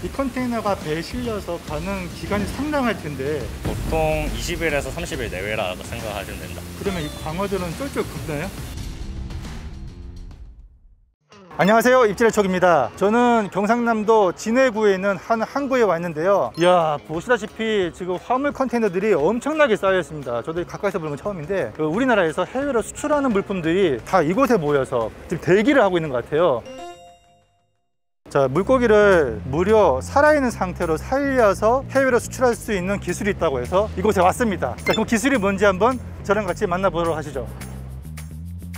이 컨테이너가 배에 실려서 가는 기간이 상당할 텐데 보통 20일에서 30일 내외라고 생각하시면 된다. 그러면 이 광어들은 쫄쫄 굽나요? 안녕하세요, 입질의 촉입니다. 저는 경상남도 진해구에 있는 한 항구에 와 있는데요. 이야, 보시다시피 지금 화물 컨테이너들이 엄청나게 쌓여 있습니다. 저도 가까이서 보는 건 처음인데 우리나라에서 해외로 수출하는 물품들이 다 이곳에 모여서 지금 대기를 하고 있는 것 같아요. 자, 물고기를 무려 살아있는 상태로 살려서 해외로 수출할 수 있는 기술이 있다고 해서 이곳에 왔습니다. 자, 그럼 기술이 뭔지 한번 저랑 같이 만나보도록 하시죠.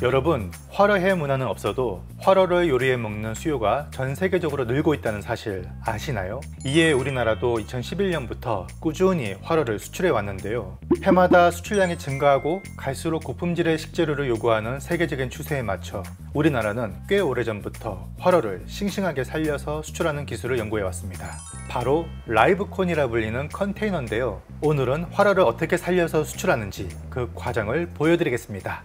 여러분, 활어해 문화는 없어도 활어를 요리해 먹는 수요가 전 세계적으로 늘고 있다는 사실 아시나요? 이에 우리나라도 2011년부터 꾸준히 활어를 수출해 왔는데요. 해마다 수출량이 증가하고 갈수록 고품질의 식재료를 요구하는 세계적인 추세에 맞춰 우리나라는 꽤 오래전부터 활어를 싱싱하게 살려서 수출하는 기술을 연구해 왔습니다. 바로 라이브콘이라 불리는 컨테이너인데요. 오늘은 활어를 어떻게 살려서 수출하는지 그 과정을 보여드리겠습니다.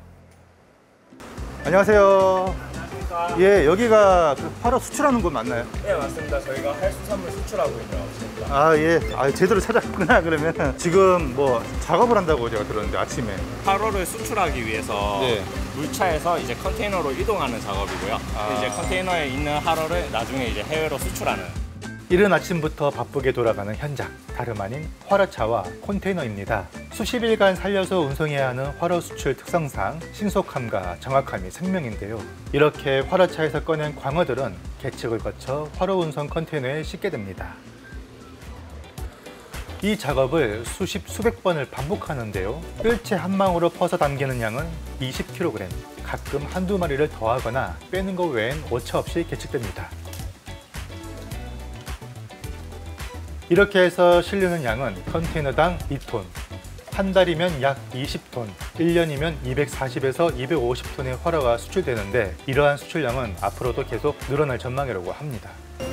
안녕하세요. 안녕하십니까. 예, 여기가 그 활어 수출하는 곳 맞나요? 네, 맞습니다. 저희가 해수산물 수출하고 있는 곳입니다. 아, 예. 아, 제대로 찾았구나. 그러면 지금 뭐 작업을 한다고 제가 들었는데 아침에. 활어를 수출하기 위해서 네. 물차에서 이제 컨테이너로 이동하는 작업이고요. 이제 컨테이너에 있는 활어를 나중에 이제 해외로 수출하는. 이른 아침부터 바쁘게 돌아가는 현장, 다름 아닌 활어차와 컨테이너입니다. 수십 일간 살려서 운송해야 하는 활어 수출 특성상 신속함과 정확함이 생명인데요. 이렇게 활어차에서 꺼낸 광어들은 계측을 거쳐 활어 운송 컨테이너에 싣게 됩니다. 이 작업을 수백 번을 반복하는데요. 뜰채 한 망으로 퍼서 담기는 양은 20kg, 가끔 한두 마리를 더하거나 빼는 것 외엔 오차 없이 계측됩니다. 이렇게 해서 실리는 양은 컨테이너당 2톤, 한 달이면 약 20톤, 1년이면 240에서 250톤의 활어가 수출되는데 이러한 수출량은 앞으로도 계속 늘어날 전망이라고 합니다.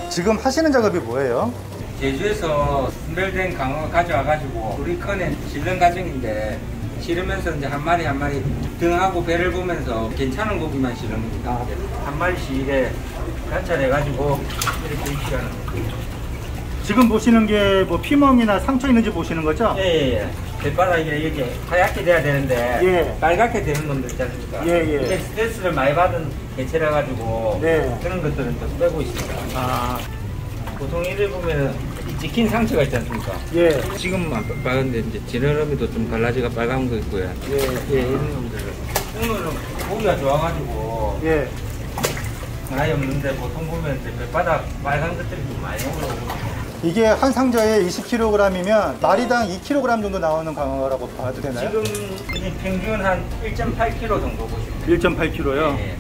지금 하시는 작업이 뭐예요? 제주에서 분별된 강어 가져와가지고 우리 컨에 실는 과정인데 실으면서 이제 한 마리 한 마리 등하고 배를 보면서 괜찮은 고기만 실는 겁니다. 한 마리씩 이래 관찰해가지고 이렇게 입시하는 거예요. 지금 보시는 게 뭐 피멍이나 상처 있는지 보시는 거죠? 예. 뱃바닥이 이렇게 하얗게 돼야 되는데 예. 빨갛게 되는 놈들 있지 않습니까? 예. 이게 스트레스를 많이 받은 개체라 가지고 네. 그런 것들은 좀 빼고 있습니다. 보통 이를 보면 찍힌 상처가 있지 않습니까? 예. 지금은 빨간데 이제 지느러미도 좀 갈라지가 빨간 거 있고요. 예. 이런 놈들은 오늘은 고기가 좋아가지고 예. 많이 없는데 보통 보면 이제 뱃바닥 빨간 것들이 좀 많이 올라오거든요. 이게 한 상자에 20kg이면 마리당 2kg 정도 나오는 광어라고 봐도 되나요? 지금 이제 평균 한 1.8kg 정도 보시면 돼요. 1.8kg요? 예.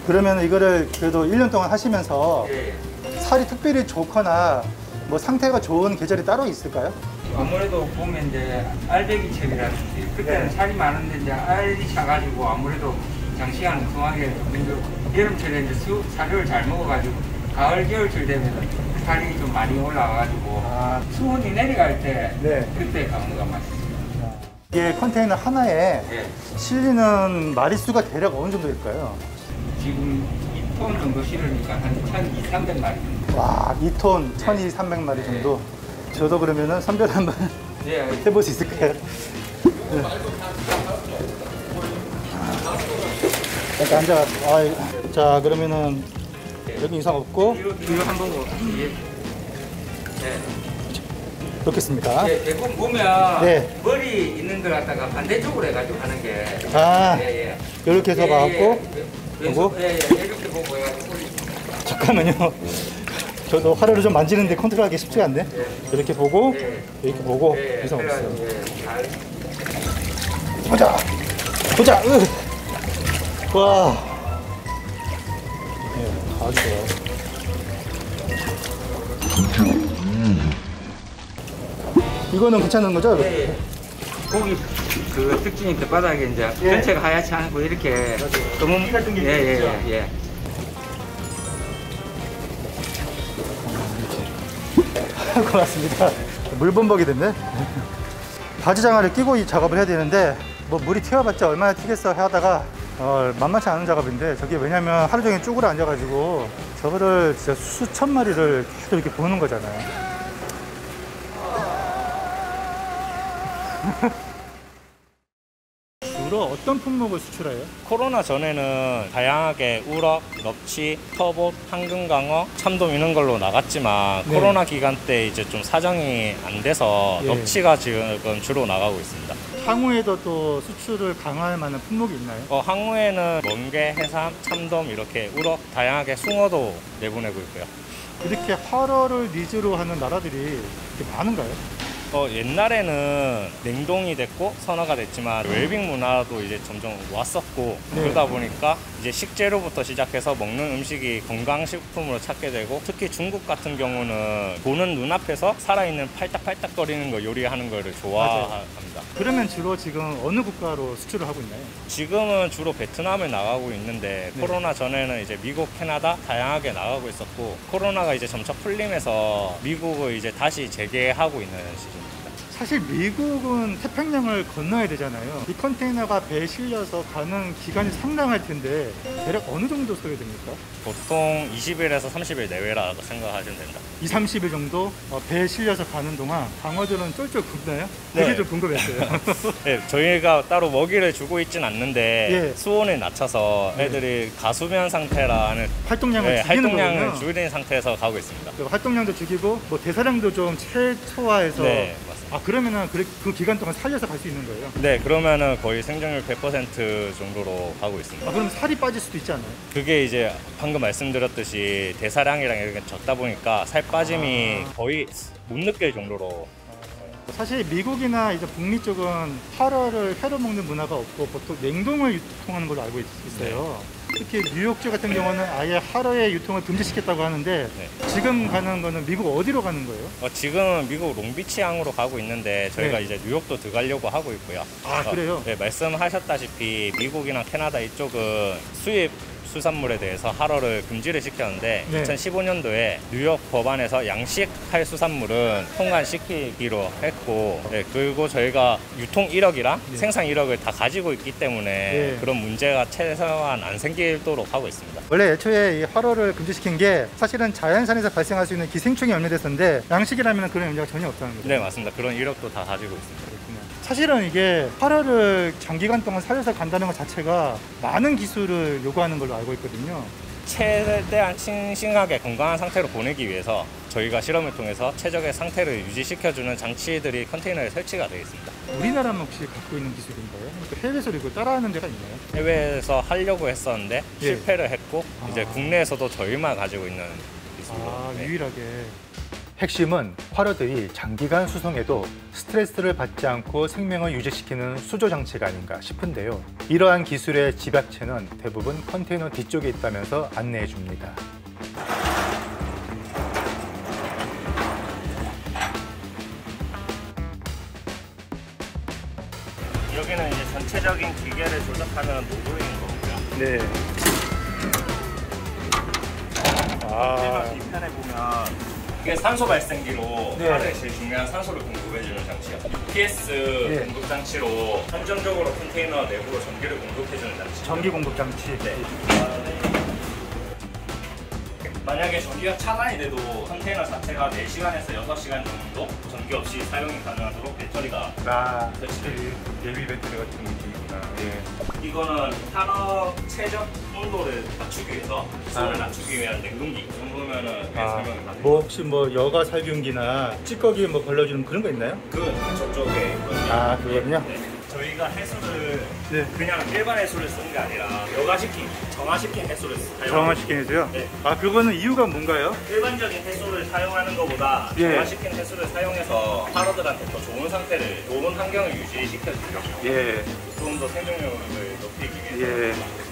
그러면 이거를 그래도 1년 동안 하시면서 예. 살이 특별히 좋거나 뭐 상태가 좋은 계절이 따로 있을까요? 아무래도 보면 이제 알배기철이라든지 그때는 네. 살이 많은데 이제 알이 차가지고 아무래도 장시간 웅성하게 여름철에 이제 사료를 잘 먹어가지고 가을 겨울철 되면 살이 좀 많이 올라와가지고 수온이 내려갈 때 네. 그때 강어가 맛있습니다. 이게 컨테이너 하나에 예. 실리는 마리수가 대략 어느 정도일까요? 지금 2톤 정도 실으니까 한 1,200, 300마리. 와, 2톤 1,200~300마리 정도. 저도 그러면은 선별 한번 예. 해볼 수 있을까요? 네. 잠깐 앉아. 자, 그러면은 여기 이상 없고 뒤로 한번 예. 넣겠습니다. 예, 대부분 보면 네. 머리 있는 걸 갖다가 반대쪽으로 해가지고 하는 게. 예. 이렇게 해서 봐갖고 왼손, 보고? 예, 이렇게 보고 해가지고. 잠깐만요. 저도 활어를 좀 만지는데 컨트롤하기 쉽지가 않네. 이렇게 보고 이렇게 보고 이상 없어요. 보자. 와. 네, 아주 좋아요. 이거는 괜찮은 거죠? 예. 고기 그 특징이 뱃바닥에 이제 전체가 하얗지 않고 이렇게 검은 예. 고맙습니다. 물범벅이 됐네. 바지 장화를 끼고 이 작업을 해야 되는데 뭐 물이 튀어봤자 얼마나 튀겠어 하다가 만만치 않은 작업인데 저게 왜냐면 하루 종일 쭈그려 앉아가지고 저거를 진짜 수천 마리를 계속 이렇게 보는 거잖아요. 주로 어떤 품목을 수출해요? 코로나 전에는 다양하게 우럭, 넙치, 터봇, 황금강어, 참돔 이런 걸로 나갔지만 네. 코로나 기간 때 이제 좀 사정이 안 돼서 예. 넙치가 지금 주로 나가고 있습니다. 향후에도 또 수출을 강화할 만한 품목이 있나요? 항후에는 멍게, 해삼, 참돔 이렇게 우럭, 다양하게 숭어도 내보내고 있고요. 이렇게 활어를 니즈로 하는 나라들이 이렇게 많은가요? 옛날에는 냉동이 됐고 선화가 됐지만 웰빙 문화도 이제 점점 왔었고 네. 그러다 보니까 이제 식재료부터 시작해서 먹는 음식이 건강식품으로 찾게 되고 특히 중국 같은 경우는 보는 눈앞에서 살아있는 팔딱팔딱거리는 거 요리하는 거를 좋아합니다. 그러면 주로 지금 어느 국가로 수출을 하고 있나요? 지금은 주로 베트남을 나가고 있는데 네. 코로나 전에는 이제 미국, 캐나다 다양하게 나가고 있었고 코로나가 이제 점차 풀리면서 미국을 이제 다시 재개하고 있는 시즌입니다. 사실 미국은 태평양을 건너야 되잖아요. 이 컨테이너가 배에 실려서 가는 기간이 상당할 텐데 대략 어느 정도 소요됩니까? 보통 20일에서 30일 내외라고 생각하시면 된다. 2, 30일 정도 배에 실려서 가는 동안 광어들은 쫄쫄 굶나요? 그게 네. 좀 궁금했어요. 네, 저희가 따로 먹이를 주고 있진 않는데 예. 수온을 낮춰서 애들이 가수면 상태라는 활동량을 죽이는 활동량을 거군요. 줄이는 상태에서 가고 있습니다. 그 활동량도 죽이고 뭐 대사량도 좀 최소화해서 네, 맞습니다. 그러면은 그 기간 동안 살려서 갈 수 있는 거예요? 네, 그러면은 거의 생존율 100% 정도로 가고 있습니다. 그럼 살이 빠질 수도 있지 않아요? 그게 이제 방금 말씀드렸듯이 대사량이랑 이렇게 적다 보니까 살 빠짐이 거의 못 느낄 정도로. 사실 미국이나 이제 북미 쪽은 활어를 회로 먹는 문화가 없고 보통 냉동을 유통하는 걸로 알고 있어요. 특히 뉴욕주 같은 경우는 아예 활어의 유통을 금지시켰다고 하는데 네. 지금 가는 거는 미국 어디로 가는 거예요? 지금은 미국 롱비치항으로 가고 있는데 저희가 네. 이제 뉴욕도 들어가려고 하고 있고요. 그래요? 네, 말씀하셨다시피 미국이나 캐나다 이쪽은 수입 수산물에 대해서 활어를 금지를 시켰는데 네. 2015년도에 뉴욕 법안에서 양식할 수산물은 통관시키기로 했고 그리고 저희가 유통 1억이랑 네. 생산 1억을 다 가지고 있기 때문에 네. 그런 문제가 최소한 안 생기도록 하고 있습니다. 원래 애초에 이 활어를 금지시킨 게 사실은 자연산에서 발생할 수 있는 기생충이 염려됐었는데 양식이라면 그런 염려가 전혀 없다는 거죠. 네, 맞습니다. 그런 1억도 다 가지고 있습니다. 사실은 이게 활어를 장기간 동안 살려서 간다는 것 자체가 많은 기술을 요구하는 걸로 알고 있거든요. 최대한 싱싱하게 건강한 상태로 보내기 위해서 저희가 실험을 통해서 최적의 상태를 유지시켜주는 장치들이 컨테이너에 설치가 되어 있습니다. 우리나라만 혹시 갖고 있는 기술인가요? 그러니까 해외에서 이거 따라하는 데가 있나요? 해외에서 하려고 했었는데 예. 실패를 했고 이제 아. 국내에서도 저희만 가지고 있는 기술로. 네. 유일하게. 핵심은 활어들이 장기간 수송해도 스트레스를 받지 않고 생명을 유지시키는 수조 장치가 아닌가 싶은데요. 이러한 기술의 집약체는 대부분 컨테이너 뒤쪽에 있다면서 안내해 줍니다. 여기는 이제 전체적인 기계를 조작하는 모듈인 거고요. 네. 이 편에 보면 이게 산소 발생기로 네. 하루에 제일 중요한 산소를 공급해주는 장치요. UPS 네. 공급 장치로 한정적으로 컨테이너 내부로 전기를 공급해주는 장치. 전기 공급 장치. 네. 만약에 전기가 차단이 돼도 컨테이너 자체가 4시간에서 6시간 정도 전기 없이 사용이 가능하도록 배터리가 설치되어 있습니다. 예비 배터리 같은 느낌이구나. 예. 이거는 산업 최적 온도를 낮추기 위해서 수온을 낮추기 위한 냉동기. 이 정도면은 설명이 가능해요. 뭐 혹시 뭐 여가 살균기나 찌꺼기 뭐 걸러주는 그런 거 있나요? 그건 저쪽에 있거든요. 그거든요? 네. 저희가 해수를 네. 그냥 일반 해수를 쓰는 게 아니라 여가시킨, 정화시킨 해수를 사용합니다. 정화시킨 해수요? 네. 그거는 이유가 뭔가요? 일반적인 해수를 사용하는 것보다 예. 정화시킨 해수를 사용해서 활어들한테 더 좋은 상태를, 좋은 환경을 유지시켜주죠. 예. 좀 더 생존율을 높이기 위해서.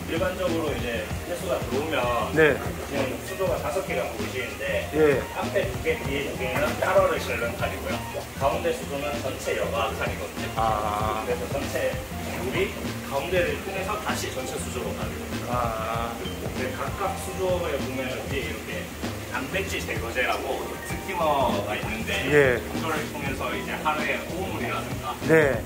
일반적으로 이제 해수가 들어오면 네. 지금 수조가 5개가 보이시는데 예. 앞에 2개, 뒤에 2개는 활어를 실는 칸이고요. 가운데 수조는 전체 여가 칸이거든요. 그래서 전체 물이 가운데를 통해서 다시 전체 수조로 가는 겁니다. 각각 수조에 보면 뒤에 이렇게 단백질 제거제라고 스티머가 있는데 예. 이거를 통해서 이제 하루에 오물이라든가 네.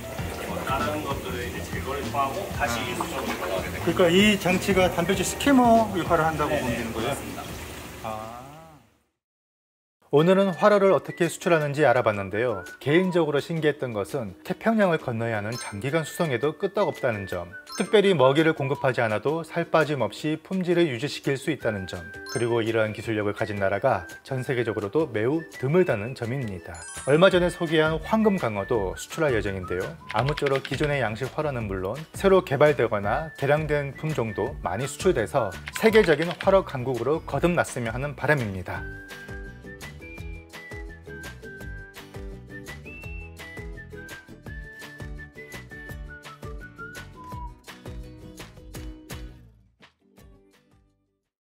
다른 것들을 이제 제거를 하고 다시 이 수조로 돌아가게 됩니다. 그러니까 이 장치가 단백질 스키머 역할을 한다고 보면 되는 거예요? 맞습니다. 오늘은 활어를 어떻게 수출하는지 알아봤는데요. 개인적으로 신기했던 것은 태평양을 건너야 하는 장기간 수송에도 끄떡없다는 점, 특별히 먹이를 공급하지 않아도 살 빠짐 없이 품질을 유지시킬 수 있다는 점, 그리고 이러한 기술력을 가진 나라가 전 세계적으로도 매우 드물다는 점입니다. 얼마 전에 소개한 황금 강어도 수출할 예정인데요. 아무쪼록 기존의 양식 활어는 물론 새로 개발되거나 개량된 품종도 많이 수출돼서 세계적인 활어 강국으로 거듭났으면 하는 바람입니다.